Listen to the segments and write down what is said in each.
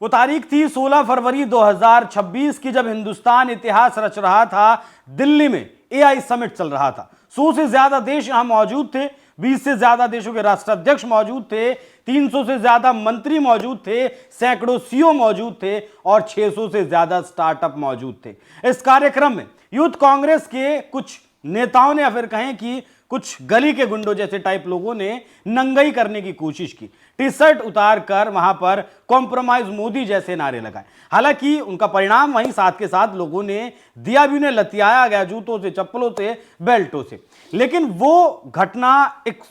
वो तारीख थी 16 फरवरी 2026 की, जब हिंदुस्तान इतिहास रच रहा था। दिल्ली में एआई समिट चल रहा था। 100 से ज्यादा देश यहां मौजूद थे, 20 से ज्यादा देशों के राष्ट्राध्यक्ष मौजूद थे, 300 से ज्यादा मंत्री मौजूद थे, सैकड़ों सीईओ मौजूद थे और 600 से ज्यादा स्टार्टअप मौजूद थे। इस कार्यक्रम में यूथ कांग्रेस के कुछ नेताओं ने, या फिर कहें कि कुछ गली के गुंडों जैसे टाइप लोगों ने नंगाई करने की कोशिश की। टी शर्ट उतार कर वहां पर कॉम्प्रोमाइज मोदी जैसे नारे लगाए। हालांकि उनका परिणाम वहीं साथ के साथ लोगों ने दिया भी, उन्हें लतियाया गया जूतों से, चप्पलों से, बेल्टों से। लेकिन वो घटना एक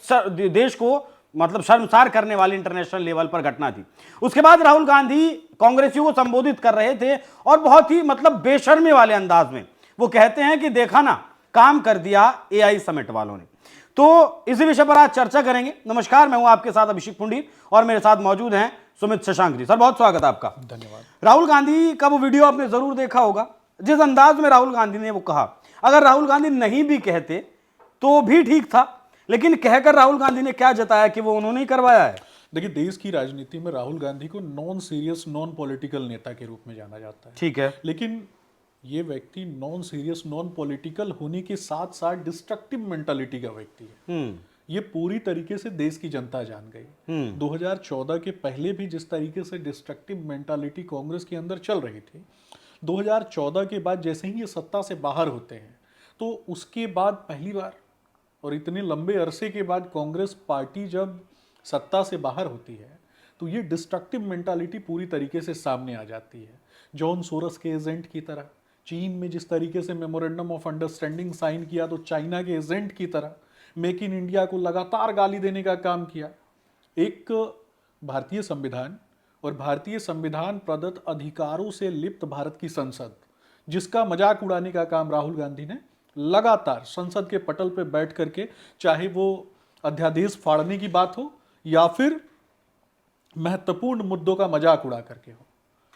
देश को मतलब शर्मसार करने वाली इंटरनेशनल लेवल पर घटना थी। उसके बाद राहुल गांधी कांग्रेसियों को संबोधित कर रहे थे और बहुत ही मतलब बेशर्मी वाले अंदाज में वो कहते हैं कि देखा ना, काम कर दिया एआई समिट वालों ने। तो इसी विषय पर आज चर्चा करेंगे। नमस्कार, मैं हूं आपके साथ अभिषेक पुंडीर और मेरे साथ मौजूद हैं सुमित शशांक जी। सर, बहुत स्वागत है आपका। धन्यवाद। राहुल गांधी का वो वीडियो आपने जरूर देखा होगा, जिस अंदाज में राहुल गांधी ने वो कहा। अगर राहुल गांधी नहीं भी कहते तो भी ठीक था, लेकिन कहकर राहुल गांधी ने क्या जताया कि वो उन्होंने ही करवाया है। देखिए, देश की राजनीति में राहुल गांधी को नॉन सीरियस, नॉन पॉलिटिकल नेता के रूप में जाना जाता है। ठीक है, लेकिन ये व्यक्ति नॉन सीरियस, नॉन पॉलिटिकल होने के साथ साथ डिस्ट्रक्टिव मेंटालिटी का व्यक्ति है। ये पूरी तरीके से देश की जनता जान गई। 2014 के पहले भी जिस तरीके से डिस्ट्रक्टिव मेंटालिटी कांग्रेस के अंदर चल रही थी, 2014 के बाद जैसे ही ये सत्ता से बाहर होते हैं, तो उसके बाद पहली बार और इतने लंबे अरसे के बाद कांग्रेस पार्टी जब सत्ता से बाहर होती है तो ये डिस्ट्रक्टिव मेंटालिटी पूरी तरीके से सामने आ जाती है। जॉन सोरस के एजेंट की तरह, चीन में जिस तरीके से मेमोरेंडम ऑफ अंडरस्टैंडिंग साइन किया, तो चाइना के एजेंट की तरह मेक इन इंडिया को लगातार गाली देने का काम किया। एक भारतीय संविधान और भारतीय संविधान प्रदत्त अधिकारों से लिप्त भारत की संसद, जिसका मजाक उड़ाने का काम राहुल गांधी ने लगातार संसद के पटल पर बैठ करके, चाहे वो अध्यादेश फाड़ने की बात हो या फिर महत्वपूर्ण मुद्दों का मजाक उड़ा करके हो,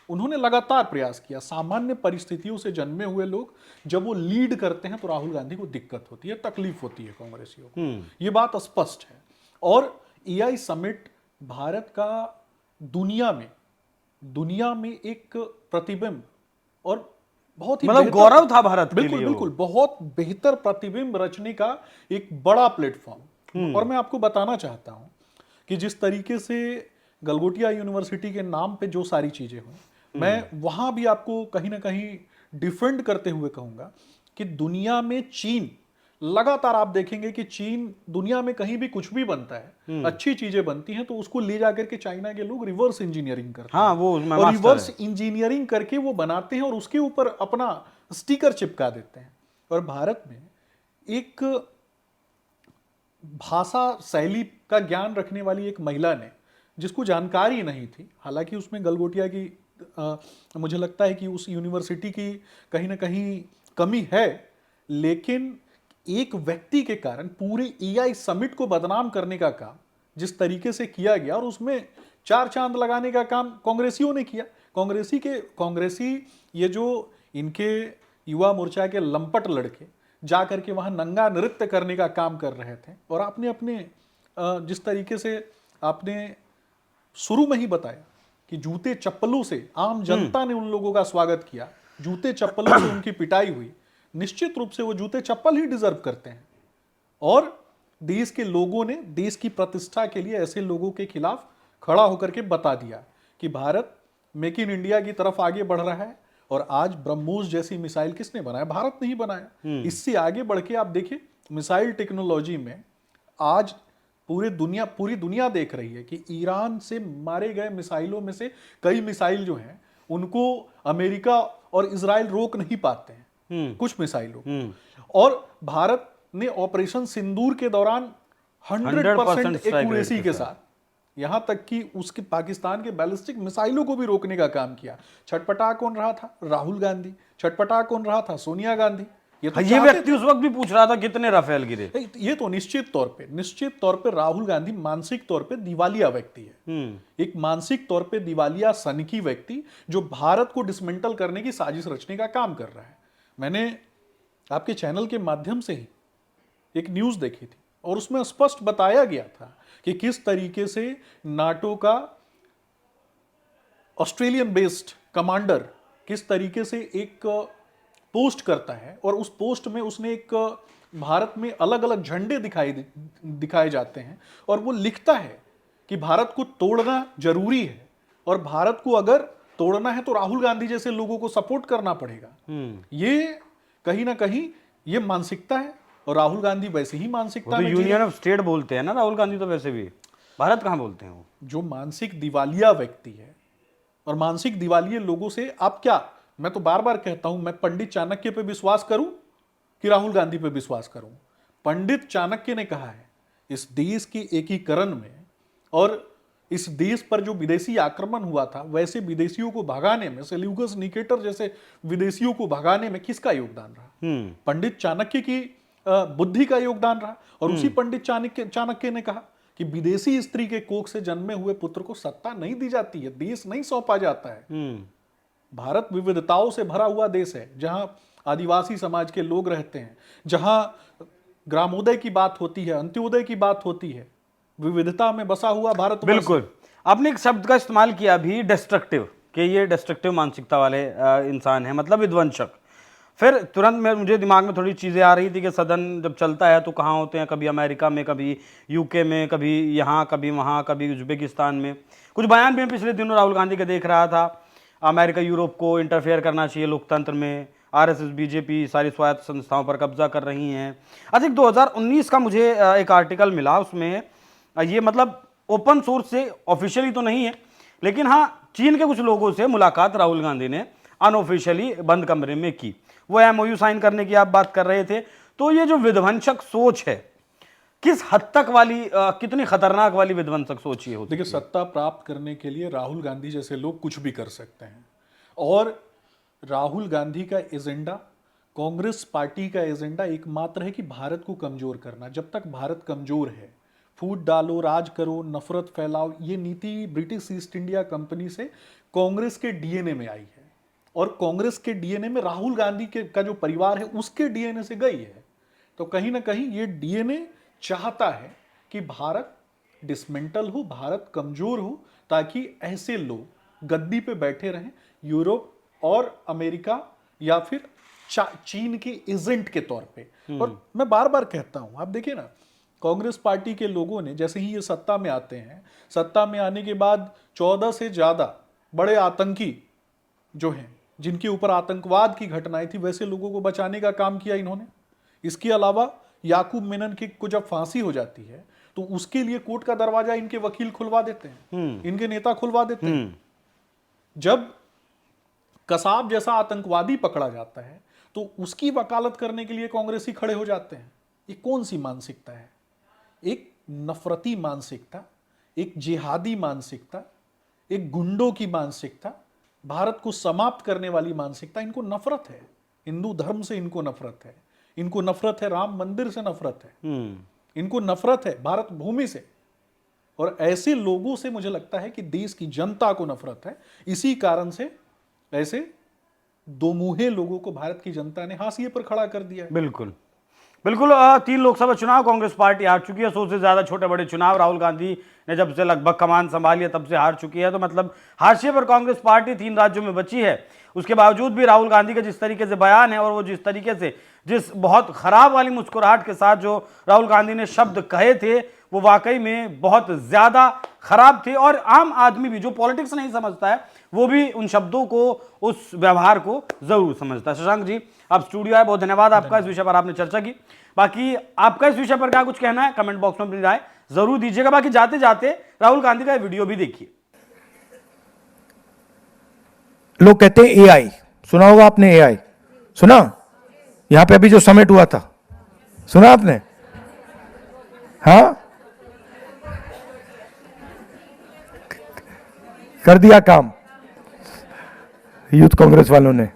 उन्होंने लगातार प्रयास किया। सामान्य परिस्थितियों से जन्मे हुए लोग जब वो लीड करते हैं तो राहुल गांधी को दिक्कत होती है, तकलीफ होती है कांग्रेसियों को। ये बात स्पष्ट है। और एआई समिट भारत का दुनिया में एक प्रतिबिंब और बहुत ही मतलब गौरव था भारत के लिए। बिल्कुल बहुत बेहतर प्रतिबिंब रचने का एक बड़ा प्लेटफॉर्म। और मैं आपको बताना चाहता हूं कि जिस तरीके से गलगोटिया यूनिवर्सिटी के नाम पे जो सारी चीजें हुई, मैं वहां भी आपको कहीं ना कहीं डिफेंड करते हुए कहूंगा कि दुनिया में चीन, लगातार आप देखेंगे कि चीन दुनिया में कहीं भी कुछ भी बनता है, अच्छी चीजें बनती हैं तो उसको ले जाकर के चाइना के लोग रिवर्स इंजीनियरिंग करते हैं। वो और रिवर्स इंजीनियरिंग करके वो बनाते हैं और उसके ऊपर अपना स्टिकर चिपका देते हैं। और भारत में एक भाषा शैली का ज्ञान रखने वाली एक महिला ने, जिसको जानकारी नहीं थी, हालांकि उसमें गलगोटिया की मुझे लगता है कि उस यूनिवर्सिटी की कहीं ना कहीं कमी है, लेकिन एक व्यक्ति के कारण पूरे एआई समिट को बदनाम करने का काम जिस तरीके से किया गया, और उसमें चार चांद लगाने का काम कांग्रेसियों ने किया। कांग्रेसी ये जो इनके युवा मोर्चा के लंपट लड़के जाकर के वहां नंगा नृत्य करने का काम कर रहे थे, और आपने अपने जिस तरीके से आपने शुरू में ही बताया कि जूते चप्पलों से आम जनता ने उन लोगों का स्वागत किया, जूते चप्पलों से उनकी पिटाई हुई। निश्चित रूप से वो जूते चप्पल ही डिजर्व करते हैं। और देश के लोगों ने देश की प्रतिष्ठा के लिए ऐसे लोगों के खिलाफ खड़ा होकर के बता दिया कि भारत मेक इन इंडिया की तरफ आगे बढ़ रहा है। और आज ब्रह्मोस जैसी मिसाइल किसने बनाया? भारत ने ही बनाया। इससे आगे बढ़ के आप देखिए, मिसाइल टेक्नोलॉजी में आज पूरी दुनिया देख रही है कि ईरान से मारे गए मिसाइलों में से कई मिसाइल जो हैं उनको अमेरिका और इजराइल रोक नहीं पाते हैं, कुछ मिसाइलों। और भारत ने ऑपरेशन सिंदूर के दौरान 100% एक्यूरेसी के साथ, यहां तक कि उसके पाकिस्तान के बैलिस्टिक मिसाइलों को भी रोकने का काम किया। छटपटा कौन रहा था? राहुल गांधी। छटपटा कौन रहा था? सोनिया गांधी। ये व्यक्ति उस वक्त भी पूछ रहा था कितने राफेल गिरे। ये तो निश्चित तौर पे राहुल गांधी मानसिक तौर पे दिवालिया व्यक्ति है। एक मानसिक तौर पे दिवालिया सनकी व्यक्ति जो भारत को डिसमेंटल करने की साजिश रचने का काम कर रहा है। मैंने आपके चैनल के माध्यम से ही एक न्यूज देखी थी और उसमें स्पष्ट बताया गया था कि किस तरीके से नाटो का ऑस्ट्रेलियन बेस्ड कमांडर किस तरीके से एक पोस्ट करता है और उस पोस्ट में उसने एक भारत में अलग अलग झंडे दिखाए जाते हैं और वो लिखता है कि भारत को तोड़ना जरूरी है और भारत को अगर तोड़ना है तो राहुल गांधी जैसे लोगों को सपोर्ट करना पड़ेगा। ये कहीं ना कहीं ये मानसिकता है और राहुल गांधी वैसे ही मानसिकता तो यूनियन ऑफ स्टेट बोलते हैं ना राहुल गांधी, तो वैसे भी भारत कहाँ बोलते हैं वो। जो मानसिक दिवालिया व्यक्ति है और मानसिक दिवालिये लोगों से आप क्या, मैं तो बार बार कहता हूं, मैं पंडित चाणक्य पे विश्वास करूं कि राहुल गांधी पे विश्वास करूं। पंडित चाणक्य ने कहा है इस देश के एकीकरण में और इस देश पर जो विदेशी आक्रमण हुआ था वैसे विदेशियों को भगाने में, सेल्यूकस निकेटर जैसे विदेशियों को भगाने में किसका योगदान रहा? पंडित चाणक्य की बुद्धि का योगदान रहा। और उसी पंडित चाणक्य ने कहा कि विदेशी स्त्री के कोख से जन्मे हुए पुत्र को सत्ता नहीं दी जाती है, देश नहीं सौंपा जाता है। भारत विविधताओं से भरा हुआ देश है जहां आदिवासी समाज के लोग रहते हैं, जहां ग्रामोदय की बात होती है, अंत्योदय की बात होती है, विविधता में बसा हुआ भारत। बिल्कुल, आपने एक शब्द का इस्तेमाल किया अभी, डिस्ट्रक्टिव, कि ये डिस्ट्रक्टिव मानसिकता वाले इंसान है, मतलब विध्वंसक। फिर तुरंत मुझे दिमाग में थोड़ी चीज़ें आ रही थी कि सदन जब चलता है तो कहाँ होते हैं, कभी अमेरिका में, कभी यूके में, कभी यहाँ, कभी वहाँ, कभी उज्बेकिस्तान में। कुछ बयान भी मैं पिछले दिनों राहुल गांधी का देख रहा था, अमेरिका यूरोप को इंटरफेयर करना चाहिए लोकतंत्र में, आरएसएस बीजेपी सारी स्वायत्त संस्थाओं पर कब्जा कर रही हैं। अच्छा, 2019 का मुझे एक आर्टिकल मिला, उसमें ये मतलब ओपन सोर्स से ऑफिशियली तो नहीं है, लेकिन हाँ चीन के कुछ लोगों से मुलाकात राहुल गांधी ने अनऑफिशियली बंद कमरे में की। वो एमओयू साइन करने की आप बात कर रहे थे। तो ये जो विध्वंसक सोच है, किस हद तक वाली, कितनी खतरनाक वाली विध्वंसक सोच ये होती है? देखिए, सत्ता प्राप्त करने के लिए राहुल गांधी जैसे लोग कुछ भी कर सकते हैं और राहुल गांधी का एजेंडा, कांग्रेस पार्टी का एजेंडा एकमात्र है कि भारत को कमजोर करना। जब तक भारत कमजोर है, फूट डालो, राज करो, नफरत फैलाओ, ये नीति ब्रिटिश ईस्ट इंडिया कंपनी से कांग्रेस के डीएनए में आई है और कांग्रेस के डीएनए में राहुल गांधी का जो परिवार है उसके डीएनए से गई है। तो कहीं ना कहीं ये डीएनए चाहता है कि भारत डिसमेंटल हो, भारत कमजोर हो, ताकि ऐसे लोग गद्दी पे बैठे रहें यूरोप और अमेरिका या फिर चीन के एजेंट के तौर पे। और मैं बार बार कहता हूं, आप देखिए ना, कांग्रेस पार्टी के लोगों ने जैसे ही ये सत्ता में आते हैं, सत्ता में आने के बाद 14 से ज्यादा बड़े आतंकी जो हैं, जिनके ऊपर आतंकवाद की घटनाएं थी, वैसे लोगों को बचाने का काम किया इन्होंने। इसके अलावा याकूब मेनन को जब फांसी हो जाती है तो उसके लिए कोर्ट का दरवाजा इनके वकील खुलवा देते हैं, इनके नेता खुलवा देते हैं। जब कसाब जैसा आतंकवादी पकड़ा जाता है तो उसकी वकालत करने के लिए कांग्रेसी खड़े हो जाते हैं। ये कौन सी मानसिकता है? एक नफरती मानसिकता, एक जिहादी मानसिकता, एक गुंडों की मानसिकता, भारत को समाप्त करने वाली मानसिकता। इनको नफरत है हिंदू धर्म से, इनको नफरत है, इनको नफरत है राम मंदिर से, नफरत है, इनको नफरत है भारत भूमि से। और ऐसे लोगों से मुझे लगता है कि देश की जनता को नफरत है। इसी कारण से ऐसे दो मुहे लोगों को भारत की जनता ने हाशिए पर खड़ा कर दिया है। बिल्कुल बिल्कुल। 3 लोकसभा चुनाव कांग्रेस पार्टी हार चुकी है। 100 से ज्यादा छोटे बड़े चुनाव राहुल गांधी ने जब से लगभग कमान संभाली है तब से हार चुकी है। तो मतलब हाशिए पर कांग्रेस पार्टी 3 राज्यों में बची है। उसके बावजूद भी राहुल गांधी का जिस तरीके से बयान है और वो जिस तरीके से, जिस बहुत खराब वाली मुस्कुराहट के साथ जो राहुल गांधी ने शब्द कहे थे, वो वाकई में बहुत ज्यादा खराब थे। और आम आदमी भी जो पॉलिटिक्स नहीं समझता है वो भी उन शब्दों को, उस व्यवहार को जरूर समझता है। शशांक जी, आप स्टूडियो आए, बहुत धन्यवाद आपका, इस विषय पर आपने चर्चा की। बाकी आपका इस विषय पर क्या कुछ कहना है कमेंट बॉक्स में अपनी राय जरूर दीजिएगा। बाकी जाते जाते राहुल गांधी का वीडियो भी देखिए। लोग कहते हैं एआई, सुना होगा आपने, एआई सुना? यहां पे अभी जो समिट हुआ था, सुना आपने? हाँ, कर दिया काम यूथ कांग्रेस वालों ने।